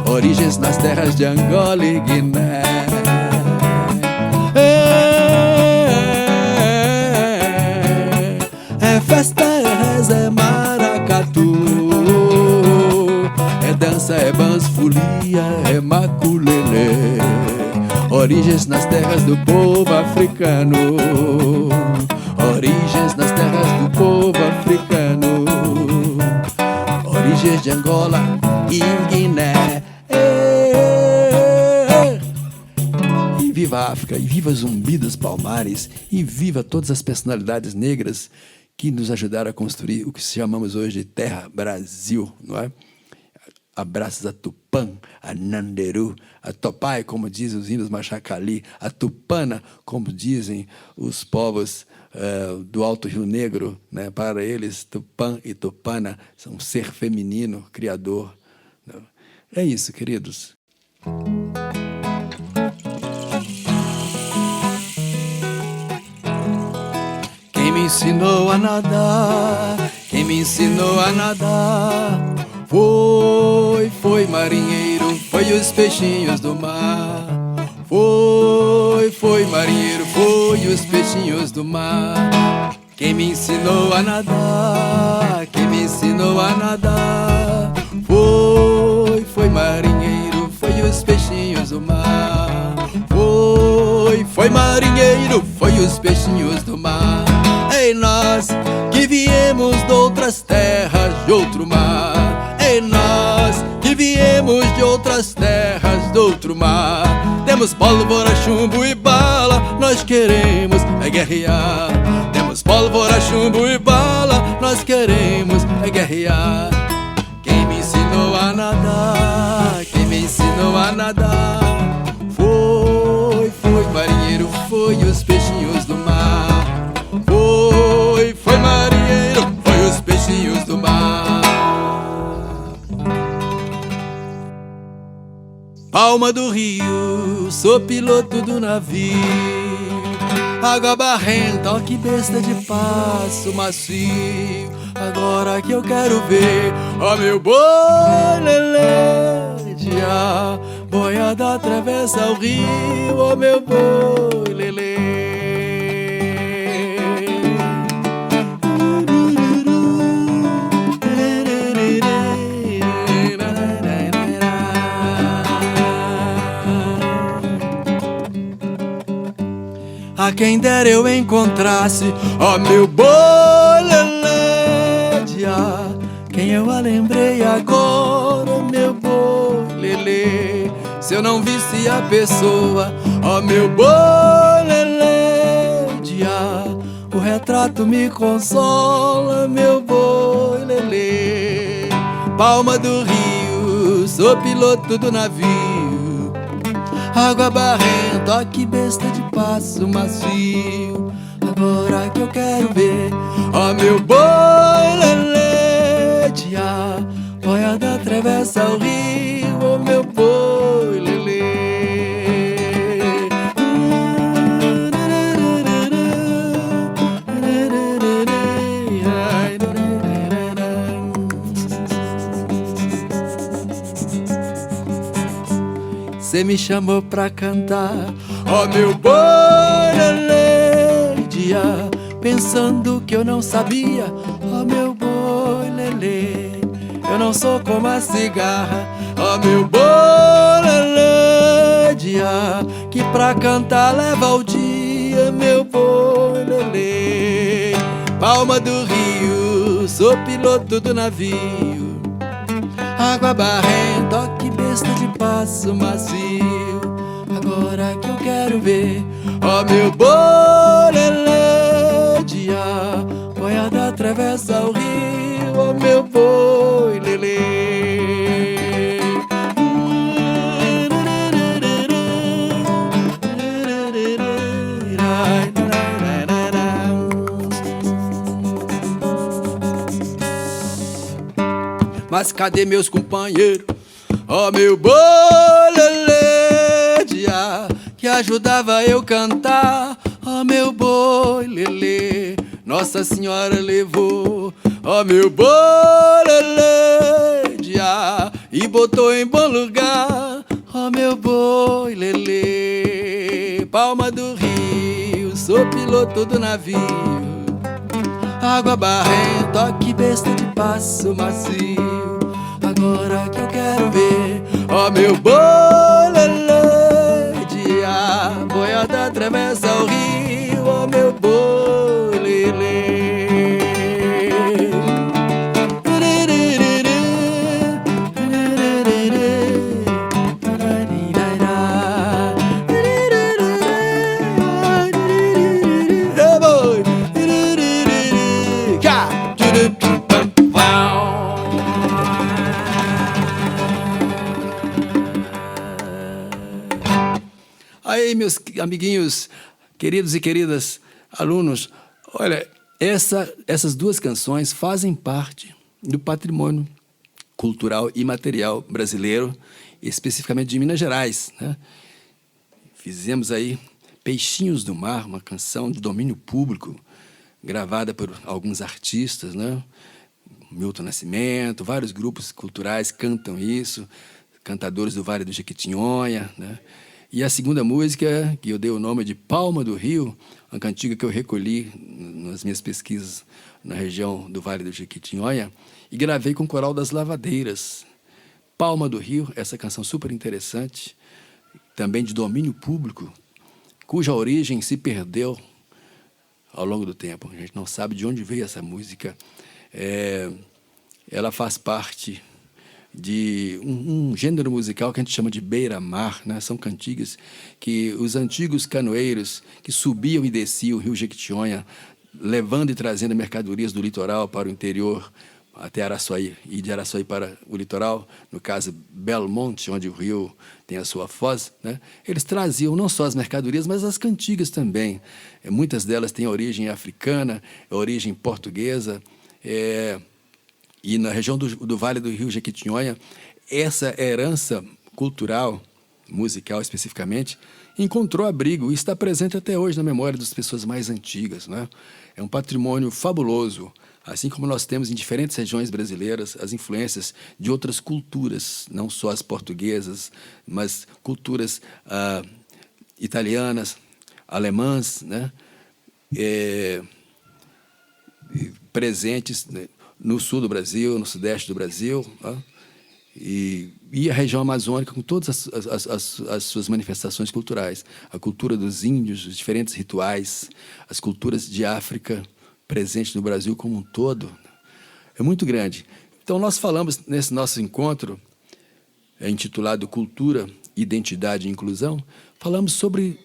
Origens nas terras de Angola e Guiné. É festa, é reza, é maracatu, é dança, é banzo, folia, é maculelê. Origens nas terras do povo africano, origens nas terras do povo africano, origens de Angola e Guiné. E viva a África, e viva Zumbi dos Palmares, e viva todas as personalidades negras que nos ajudaram a construir o que chamamos hoje de Terra Brasil, não é? Abraços a Tupã, a Nanderu, a Topai, como dizem os índios Machacali, a Tupana, como dizem os povos do Alto Rio Negro, né? Para eles, Tupã e Tupana são um ser feminino, criador. É isso, queridos. Quem me ensinou a nadar, quem me ensinou a nadar, foi marinheiro, foi os peixinhos do mar. Foi marinheiro, foi os peixinhos do mar. Quem me ensinou a nadar, quem me ensinou a nadar, foi marinheiro, foi os peixinhos do mar. Foi marinheiro, foi os peixinhos do mar. Ei, nós que viemos de outras terras, de outro mar. Ei, nós que viemos de outras terras, de outro mar. Temos pólvora, chumbo e bala, nós queremos é guerrear. Temos pólvora, chumbo e bala, nós queremos é guerrear. Quem me ensinou a nadar, quem me ensinou a nadar, foi marinheiro, foi os peixinhos do mar. Foi marinheiro, foi os peixinhos do mar. Palma do Rio, sou piloto do navio. Água barrenta, ó que besta de passo macio. Agora que eu quero ver, ó meu boi lelê, de a boiada atravessa o rio, ó meu boi lelê. A quem dera eu encontrasse, ó meu boi lelê, de quem eu a lembrei agora, ó meu boi lelê. se eu não visse a pessoa. Ó meu boi lelê, dia, o retrato me consola, meu boi lelê. Palma do Rio, sou piloto do navio, água barrenta, ó que besta de passo macio. Agora que eu quero ver, ó meu boi lelê, dia, boiada atravessa o rio, ó meu boi lelê. Cê me chamou pra cantar, ó meu boi lelê, dia, pensando que eu não sabia, ó meu boi lelê, eu não sou como a cigarra, ó meu boi lelê, dia, que pra cantar leva o dia, meu boi lelê. Palma do Rio, sou piloto do navio, água barrenta, ó que besta de passo macio. Agora que eu quero ver, ó meu boi lelê, dia, boiada atravessa o rio, ó meu boi lelê. Mas cadê meus companheiros? Ó meu boi lelê, dia, que ajudava eu cantar. Ó meu boi lelê, Nossa Senhora levou. Ó meu boi lelê, dia, e botou em bom lugar. Ó meu boi lelê, Palma do Rio, sou piloto do navio, água barrenta, ó que besta de passo macio. Agora que eu quero ver, ó meu boi lelê, dia, boiada atravessa o rio, ó meu boi lelê. Aí, meus amiguinhos, queridos e queridas alunos, olha, essas duas canções fazem parte do patrimônio cultural e material brasileiro, especificamente de Minas Gerais, né? Fizemos aí Peixinhos do Mar, uma canção de domínio público, gravada por alguns artistas, né? Milton Nascimento, vários grupos culturais cantam isso, cantadores do Vale do Jequitinhonha, né? E a segunda música, que eu dei o nome de Palma do Rio, uma cantiga que eu recolhi nas minhas pesquisas na região do Vale do Jequitinhonha, e gravei com o Coral das Lavadeiras. Palma do Rio, essa canção super interessante, também de domínio público, cuja origem se perdeu ao longo do tempo. A gente não sabe de onde veio essa música. Ela faz parte de um gênero musical que a gente chama de beira-mar, né? São cantigas que os antigos canoeiros que subiam e desciam o rio Jequitinhonha, levando e trazendo mercadorias do litoral para o interior, até Araçuaí, e de Araçuaí para o litoral, no caso Belmonte, onde o rio tem a sua foz, né? Eles traziam não só as mercadorias, mas as cantigas também. Muitas delas têm origem africana, origem portuguesa, e na região do Vale do Rio Jequitinhonha, essa herança cultural, musical especificamente, encontrou abrigo e está presente até hoje na memória das pessoas mais antigas, né? É um patrimônio fabuloso, assim como nós temos em diferentes regiões brasileiras as influências de outras culturas, não só as portuguesas, mas culturas italianas, alemãs, né? Presentes, né, no sul do Brasil, no sudeste do Brasil, né? E a região amazônica com todas as suas manifestações culturais. A cultura dos índios, os diferentes rituais, as culturas de África presentes no Brasil como um todo. É muito grande. Então, nós falamos nesse nosso encontro, intitulado Cultura identidade e inclusão, falamos sobre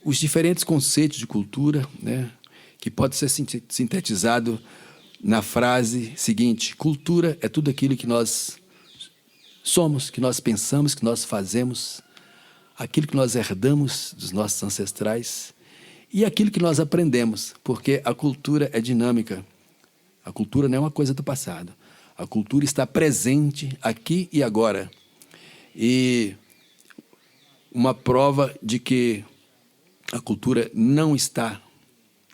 os diferentes conceitos de cultura, né, que pode ser sintetizado na frase seguinte: cultura é tudo aquilo que nós somos, que nós pensamos, que nós fazemos, aquilo que nós herdamos dos nossos ancestrais e aquilo que nós aprendemos, porque a cultura é dinâmica. A cultura não é uma coisa do passado. A cultura está presente aqui e agora. E uma prova de que a cultura não está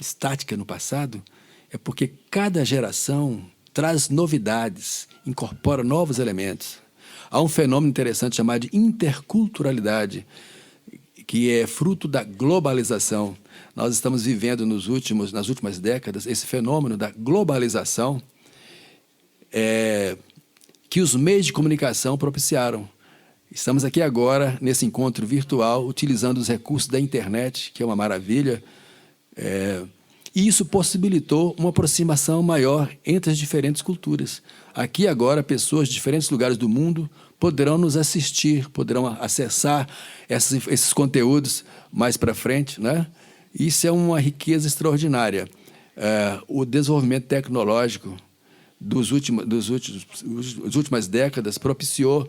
estática no passado é porque cada geração traz novidades, incorpora novos elementos. Há um fenômeno interessante chamado de interculturalidade, que é fruto da globalização. Nós estamos vivendo nas últimas décadas esse fenômeno da globalização que os meios de comunicação propiciaram. Estamos aqui agora, nesse encontro virtual, utilizando os recursos da internet, que é uma maravilha, e isso possibilitou uma aproximação maior entre as diferentes culturas. Aqui agora, pessoas de diferentes lugares do mundo poderão nos assistir, poderão acessar esses conteúdos mais para frente, né? Isso é uma riqueza extraordinária. O desenvolvimento tecnológico das últimas décadas propiciou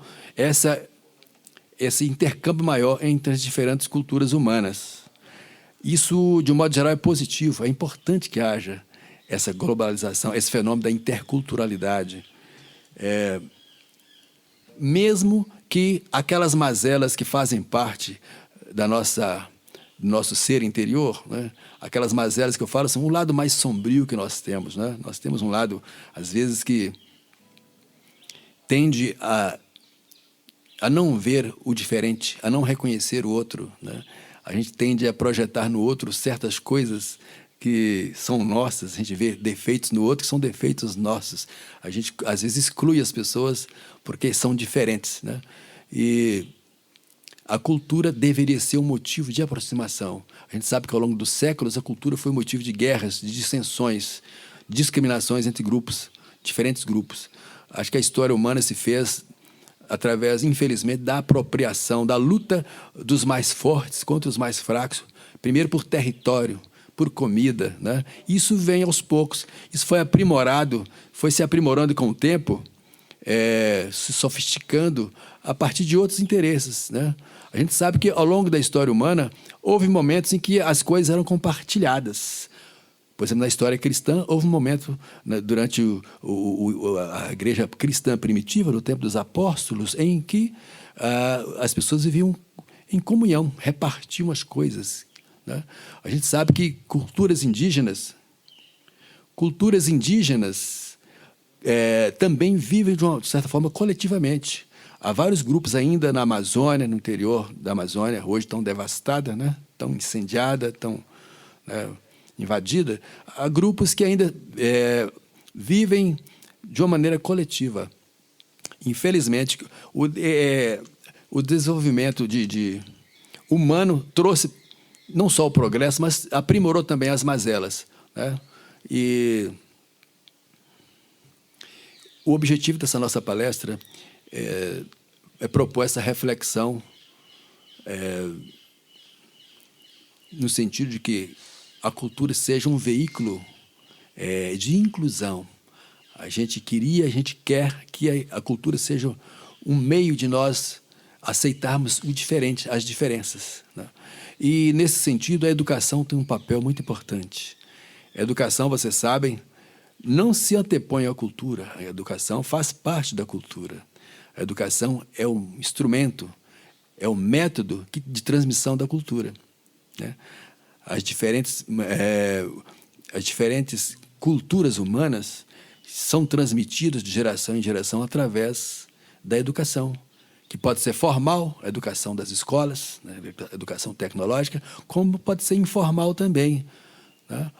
esse intercâmbio maior entre as diferentes culturas humanas. Isso, de um modo geral, é positivo. É importante que haja essa globalização, esse fenômeno da interculturalidade. Mesmo que aquelas mazelas que fazem parte do nosso ser interior, né? Aquelas mazelas que eu falo, são um lado mais sombrio que nós temos, né? Nós temos um lado, às vezes, que tende a não ver o diferente, a não reconhecer o outro, né? A gente tende a projetar no outro certas coisas que são nossas, a gente vê defeitos no outro que são defeitos nossos. A gente, às vezes, exclui as pessoas porque são diferentes, né? E a cultura deveria ser um motivo de aproximação. A gente sabe que, ao longo dos séculos, a cultura foi motivo de guerras, de dissensões, discriminações entre grupos, diferentes grupos. Acho que a história humana se fez através, infelizmente, da apropriação, da luta dos mais fortes contra os mais fracos, primeiro por território, por comida, né? Isso vem aos poucos. Isso foi aprimorado, foi se aprimorando com o tempo, se sofisticando a partir de outros interesses, né? A gente sabe que, ao longo da história humana, houve momentos em que as coisas eram compartilhadas. Por exemplo, na história cristã, houve um momento, né, durante a igreja cristã primitiva, no tempo dos apóstolos, em que as pessoas viviam em comunhão, repartiam as coisas, né? A gente sabe que culturas indígenas também vivem, de certa forma, coletivamente. Há vários grupos ainda na Amazônia, no interior da Amazônia, hoje tão devastada, né? Tão incendiada, tão invadida. Há grupos que ainda vivem de uma maneira coletiva. Infelizmente, o desenvolvimento humano trouxe não só o progresso, mas aprimorou também as mazelas, né? E o objetivo dessa nossa palestra é propor essa reflexão no sentido de que a cultura seja um veículo de inclusão. A gente quer que a cultura seja um meio de nós aceitarmos o diferente, as diferenças, né? E, nesse sentido, a educação tem um papel muito importante. A educação, vocês sabem, não se antepõe à cultura. A educação faz parte da cultura. A educação é um instrumento, é um método de transmissão da cultura, né? As diferentes culturas humanas são transmitidas de geração em geração através da educação, que pode ser formal, a educação das escolas, né, a educação tecnológica, como pode ser informal também, né?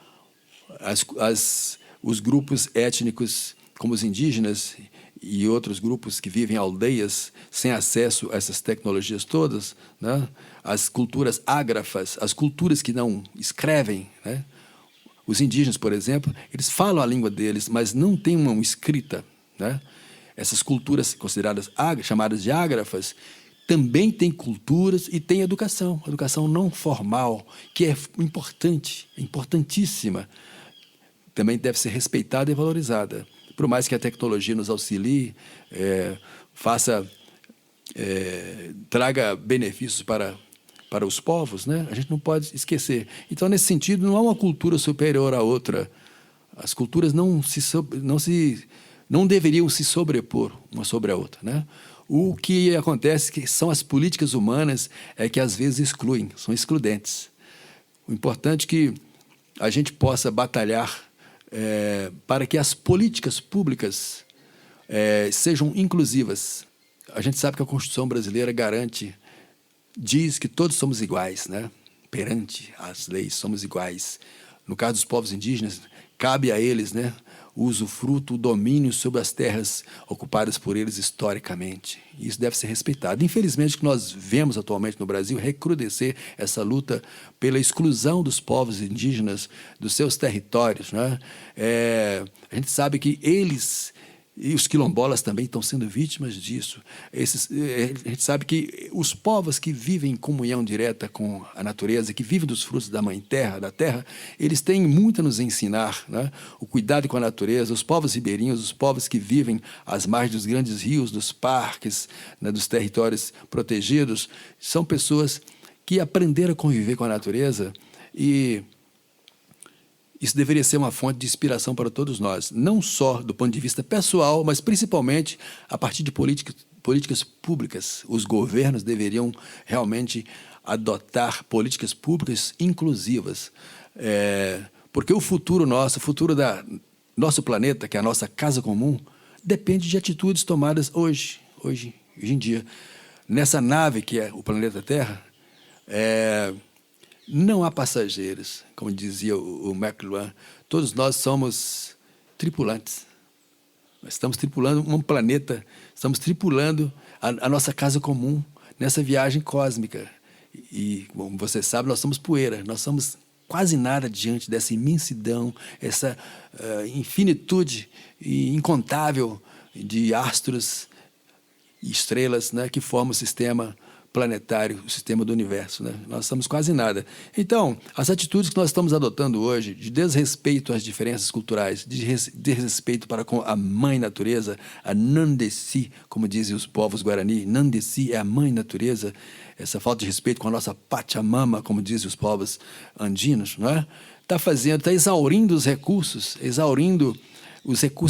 Os grupos étnicos, como os indígenas e outros grupos que vivem em aldeias sem acesso a essas tecnologias todas, né? As culturas ágrafas, as culturas que não escrevem, né? Os indígenas, por exemplo, eles falam a língua deles, mas não têm uma escrita, né? Essas culturas consideradas chamadas de ágrafas também tem culturas e tem educação não formal, que é importante, importantíssima. Também deve ser respeitada e valorizada. Por mais que a tecnologia nos auxilie, traga benefícios para os povos, né? A gente não pode esquecer. Então, nesse sentido, não há uma cultura superior à outra. As culturas não deveriam se sobrepor uma sobre a outra, né? O que acontece que são as políticas humanas que às vezes excluem, são excludentes. O importante é que a gente possa batalhar para que as políticas públicas sejam inclusivas. A gente sabe que a Constituição brasileira diz que todos somos iguais, né? Perante as leis somos iguais. No caso dos povos indígenas, cabe a eles, né, o usufruto, o domínio sobre as terras ocupadas por eles historicamente. Isso deve ser respeitado. Infelizmente, o que nós vemos atualmente no Brasil é recrudescer essa luta pela exclusão dos povos indígenas dos seus territórios, né? A gente sabe que eles e os quilombolas também estão sendo vítimas disso. A gente sabe que os povos que vivem em comunhão direta com a natureza, que vivem dos frutos da mãe terra, da terra, eles têm muito a nos ensinar, né? O cuidado com a natureza. Os povos ribeirinhos, os povos que vivem às margens dos grandes rios, dos parques, né, dos territórios protegidos, são pessoas que aprenderam a conviver com a natureza, e isso deveria ser uma fonte de inspiração para todos nós, não só do ponto de vista pessoal, mas principalmente a partir de políticas públicas. Os governos deveriam realmente adotar políticas públicas inclusivas, porque o futuro nosso, o futuro da nosso planeta, que é a nossa casa comum, depende de atitudes tomadas hoje em dia. Nessa nave que é o planeta Terra, não há passageiros, como dizia o McLuhan. Todos nós somos tripulantes. Nós estamos tripulando um planeta, estamos tripulando a nossa casa comum nessa viagem cósmica. E, como você sabe, nós somos poeira, nós somos quase nada diante dessa imensidão, essa infinitude incontável de astros e estrelas, né, que formam o sistema planetário, o sistema do universo, né? Nós somos quase nada. Então, as atitudes que nós estamos adotando hoje, de desrespeito às diferenças culturais, de desrespeito para com a mãe natureza, a Nandesi, como dizem os povos guarani, Nandesi é a mãe natureza, essa falta de respeito com a nossa Pachamama, como dizem os povos andinos, não é? Está exaurindo os recursos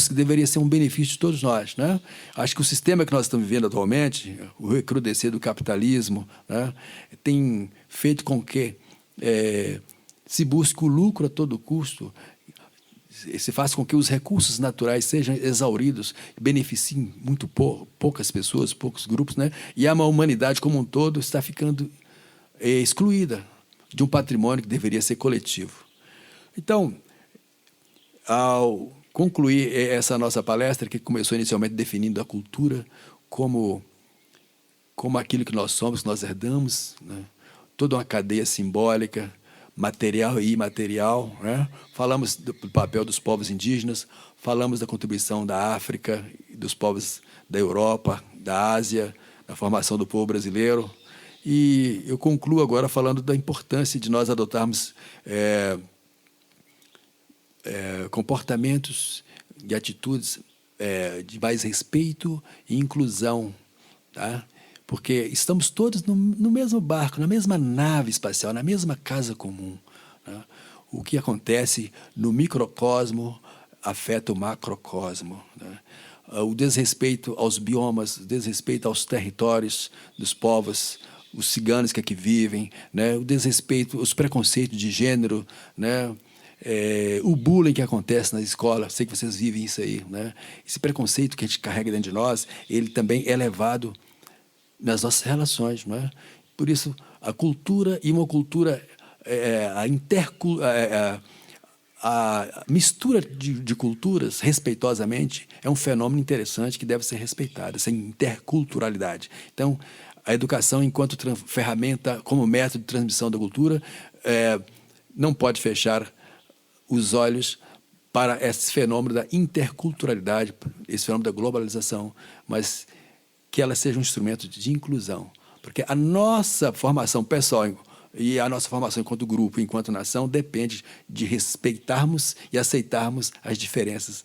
que deveriam ser um benefício de todos nós, né? Acho que o sistema que nós estamos vivendo atualmente, o recrudescer do capitalismo, né, tem feito com que se busque o lucro a todo custo, se faça com que os recursos naturais sejam exauridos, beneficiem muito poucas pessoas, poucos grupos, né? E a humanidade como um todo está ficando excluída de um patrimônio que deveria ser coletivo. Então, ao concluir essa nossa palestra, que começou inicialmente definindo a cultura como aquilo que nós somos, que nós herdamos, né? Toda uma cadeia simbólica, material e imaterial, né? Falamos do papel dos povos indígenas, falamos da contribuição da África, dos povos da Europa, da Ásia, da formação do povo brasileiro. E eu concluo agora falando da importância de nós adotarmos comportamentos e atitudes de mais respeito e inclusão, tá? Porque estamos todos no mesmo barco, na mesma nave espacial, na mesma casa comum, né? O que acontece no microcosmo afeta o macrocosmo, né? O desrespeito aos biomas, o desrespeito aos territórios dos povos, os ciganos que aqui vivem, né? O desrespeito, os preconceitos de gênero, né? O bullying que acontece na escola, sei que vocês vivem isso aí, né? Esse preconceito que a gente carrega dentro de nós, ele também é levado nas nossas relações, não é? Por isso, a cultura e uma cultura, a mistura de culturas, respeitosamente, é um fenômeno interessante que deve ser respeitado, essa interculturalidade. Então, a educação, enquanto ferramenta, como método de transmissão da cultura, não pode fechar os olhos para esse fenômeno da interculturalidade, esse fenômeno da globalização, mas que ela seja um instrumento de inclusão. Porque a nossa formação pessoal e a nossa formação enquanto grupo, enquanto nação, depende de respeitarmos e aceitarmos as diferenças,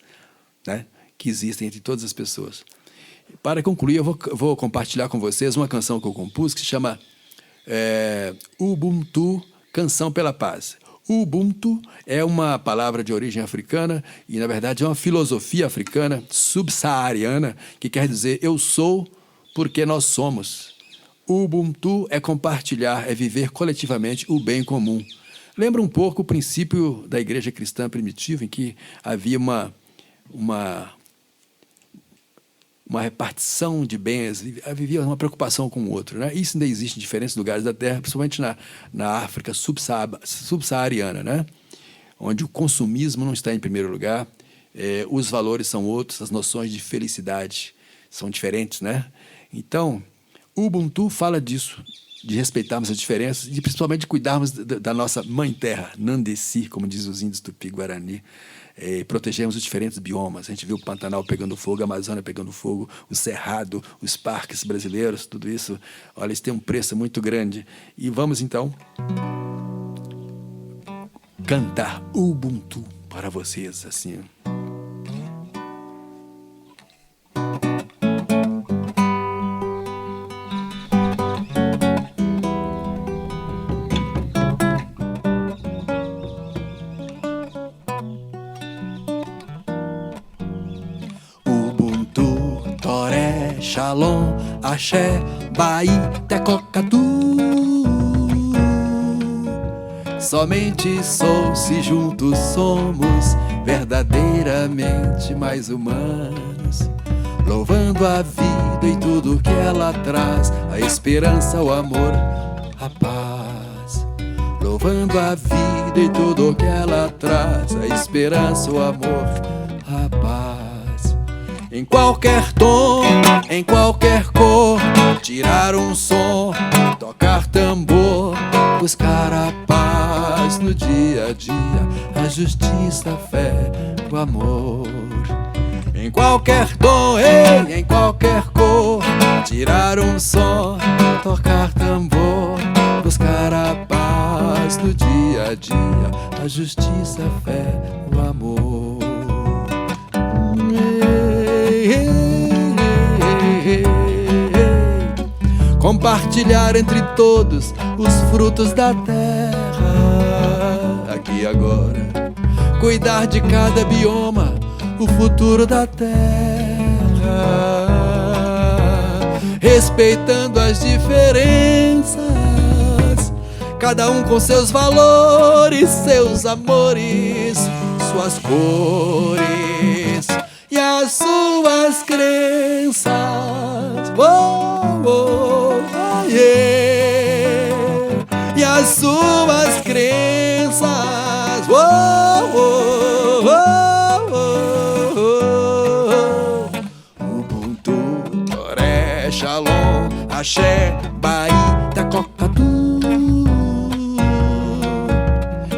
né, que existem entre todas as pessoas. Para concluir, eu vou compartilhar com vocês uma canção que eu compus que se chama Ubuntu, Canção pela Paz. Ubuntu é uma palavra de origem africana e, na verdade, é uma filosofia africana subsaariana que quer dizer eu sou porque nós somos. Ubuntu é compartilhar, é viver coletivamente o bem comum. Lembra um pouco o princípio da igreja cristã primitiva, em que havia uma repartição de bens, havia uma preocupação com o outro, né? Isso ainda existe em diferentes lugares da Terra, principalmente na África subsaariana, né? Onde o consumismo não está em primeiro lugar, os valores são outros, as noções de felicidade são diferentes, né? Então, o Ubuntu fala disso, de respeitarmos as diferenças e principalmente de cuidarmos da nossa mãe terra, Nandesi, como diz os índios Tupi-Guarani. Protegemos os diferentes biomas. A gente viu o Pantanal pegando fogo, a Amazônia pegando fogo, o Cerrado, os parques brasileiros, tudo isso. Olha, isso tem um preço muito grande. E vamos, então, cantar Ubuntu para vocês, assim. Shalom, Axé, Bahia, Tecocatu. Somente sou se juntos somos verdadeiramente mais humanos, louvando a vida e tudo que ela traz, a esperança, o amor, a paz. Louvando a vida e tudo que ela traz, a esperança, o amor, a paz. Em qualquer tom, em qualquer cor, tirar um som, tocar tambor, buscar a paz no dia a dia, a justiça, a fé, o amor. Em qualquer tom, em qualquer cor, tirar um som, tocar tambor, buscar a paz no dia a dia, a justiça, a fé, o amor. Compartilhar entre todos os frutos da terra, aqui e agora. Cuidar de cada bioma, o futuro da terra. Respeitando as diferenças, cada um com seus valores, seus amores, suas cores e as suas crenças. Oh, oh, oh, yeah. E as suas crenças. Oh, oh, oh, oh, oh. Ubuntu, Toré, Shalom, Axé, Bahia, Tecocatu.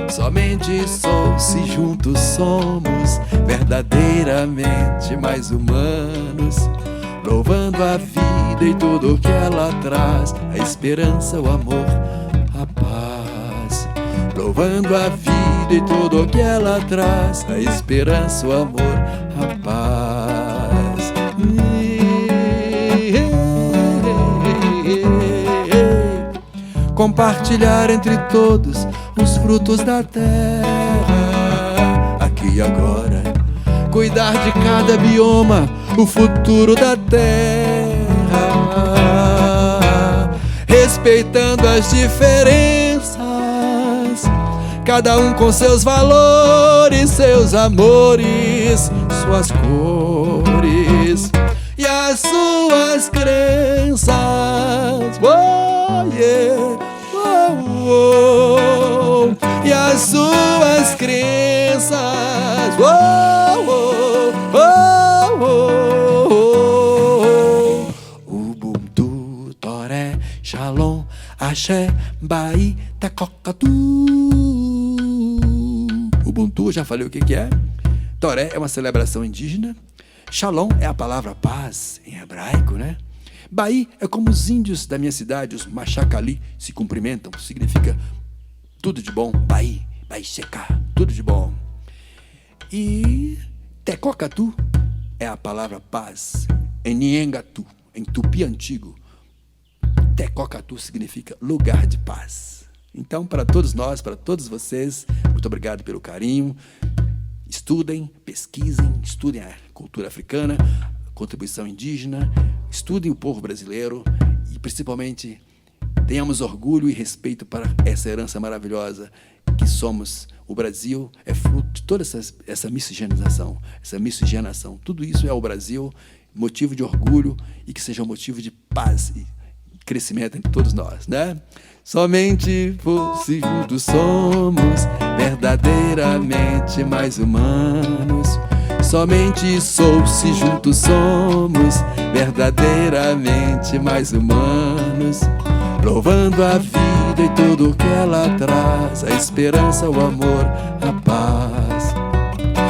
Somente sou se juntos somos verdadeiramente mais humanos, louvando a vida e tudo que ela traz, a esperança, o amor, a paz. Louvando a vida e tudo que ela traz, a esperança, o amor, a paz. Compartilhar entre todos os frutos da terra, aqui e agora. Cuidar de cada bioma, o futuro da terra. Respeitando as diferenças, cada um com seus valores, seus amores, suas cores e as suas crenças. Oh, yeah. Oh, oh. E as suas crenças. Oh, oh, oh, oh, oh. Ubuntu, Toré, Shalom, Axé, Bahia, Tecocatu. Ubuntu, eu já falei o que é. Toré é uma celebração indígena. Shalom é a palavra paz em hebraico, né? Baí é como os índios da minha cidade, os Machacali, se cumprimentam. Significa tudo de bom. Baí, Baí Seca, tudo de bom. E Tecocatu é a palavra paz. Em Niengatu, em Tupi antigo, Tecocatu significa lugar de paz. Então, para todos nós, para todos vocês, muito obrigado pelo carinho. Estudem, pesquisem, estudem a cultura africana, a contribuição indígena, estudem o povo brasileiro e, principalmente, tenhamos orgulho e respeito para essa herança maravilhosa que somos. O Brasil é fruto de toda essa miscigenação. Tudo isso é o Brasil, motivo de orgulho e que seja um motivo de paz e crescimento entre todos nós, né? Somente se juntos somos verdadeiramente mais humanos. Somente se juntos somos verdadeiramente mais humanos. Louvando a vida e tudo o que ela traz, a esperança, o amor, a paz.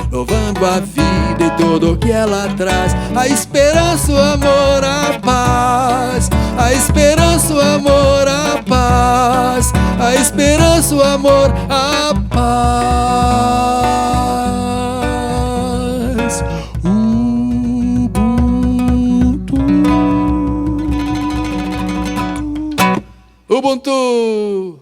Louvando a vida e tudo o que ela traz, a esperança, o amor, a paz. A esperança, o amor, a paz. A esperança, o amor, a paz. Ubuntu!